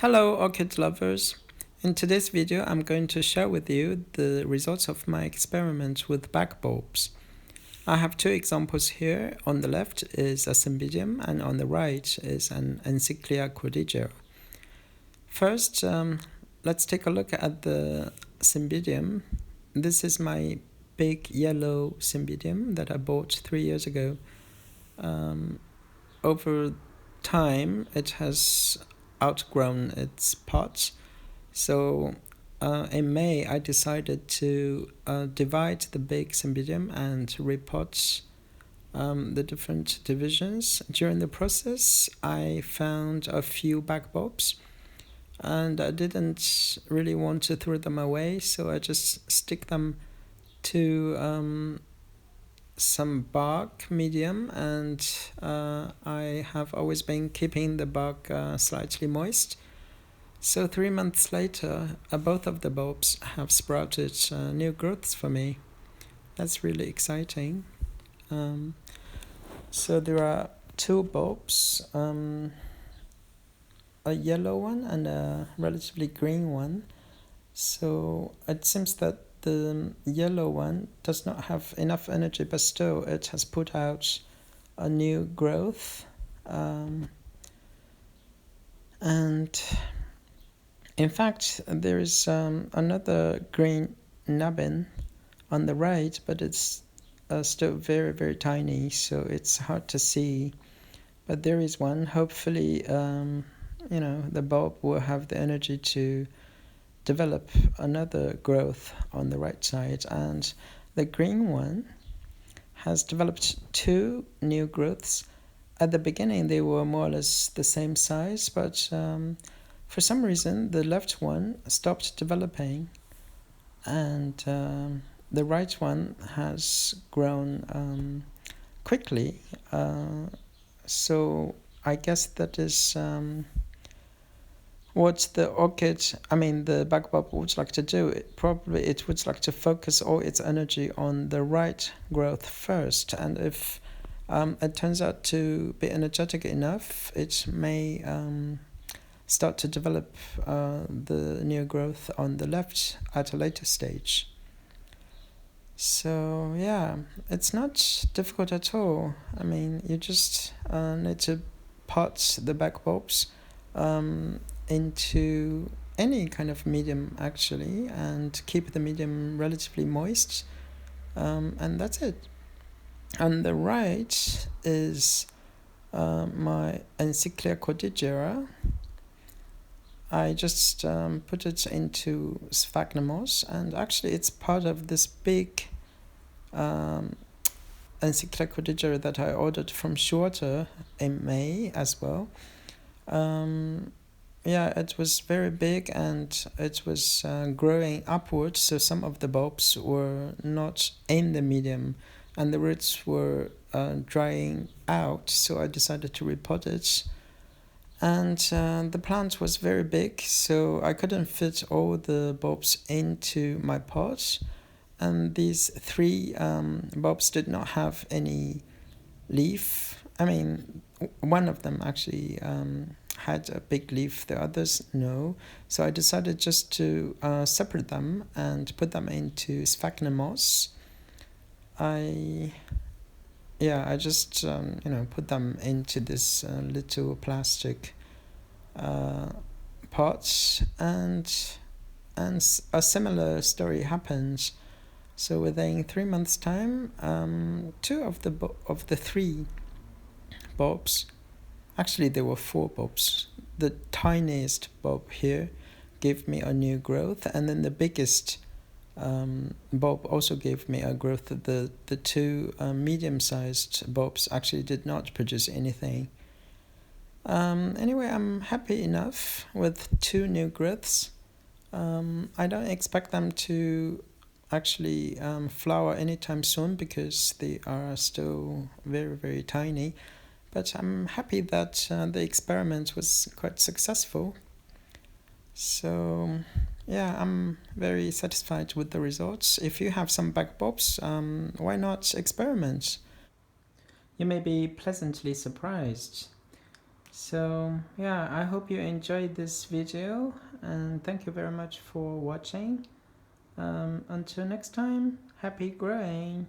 Hello orchid lovers! In today's video I'm going to share with you the results of my experiment with backbulbs. I have two examples here. On the left is a Cymbidium and on the right is an Encyclia cordigera. First, let's take a look at the Cymbidium. This is my big yellow Cymbidium that I bought 3 years ago. Over time it has outgrown its pot. So in May, I decided to divide the big Cymbidium and repot the different divisions. During the process, I found a few backbulbs, and I didn't really want to throw them away, so I just stick them to some bark medium, and I have always been keeping the bark slightly moist. So 3 months later, both of the bulbs have sprouted new growths for me. That's really exciting. So there are two bulbs, a yellow one and a relatively green one. So it seems that the yellow one does not have enough energy, but still it has put out a new growth. And in fact, there is another green nubbin on the right, but it's still very, very tiny, so it's hard to see. But there is one. Hopefully, the bulb will have the energy to develop another growth on the right side. And the green one has developed two new growths. At the beginning, they were more or less the same size, but for some reason, the left one stopped developing, and the right one has grown quickly. So I guess that is what the backbulb would like to do. It would like to focus all its energy on the right growth first, and if it turns out to be energetic enough, it may start to develop the new growth on the left at a later stage. So yeah, it's not difficult at all. You just need to pot the backbulbs into any kind of medium actually, and keep the medium relatively moist, and that's it. On the right is my Encyclia cordigera. I just put it into sphagnum moss, and actually it's part of this big Encyclia cordigera that I ordered from Shorter in May as well. It was very big, and it was growing upwards, so some of the bulbs were not in the medium and the roots were drying out, so I decided to repot it. And the plant was very big, so I couldn't fit all the bulbs into my pot, and these three bulbs did not have any leaf. One of them actually had a big leaf, the others no. So I decided just to separate them and put them into sphagnum moss. I just put them into this little plastic pot, and a similar story happens. So within 3 months' time, two of the three bulbs, actually there were four bulbs. The tiniest bulb here gave me a new growth, and then the biggest bulb also gave me a growth. The two medium-sized bulbs actually did not produce anything. Anyway, I'm happy enough with two new growths. I don't expect them to actually flower anytime soon because they are still very, very tiny. But I'm happy that the experiment was quite successful. So yeah, I'm very satisfied with the results. If you have some backbulbs, why not experiment? You may be pleasantly surprised. So yeah, I hope you enjoyed this video, and thank you very much for watching. Until next time, happy growing!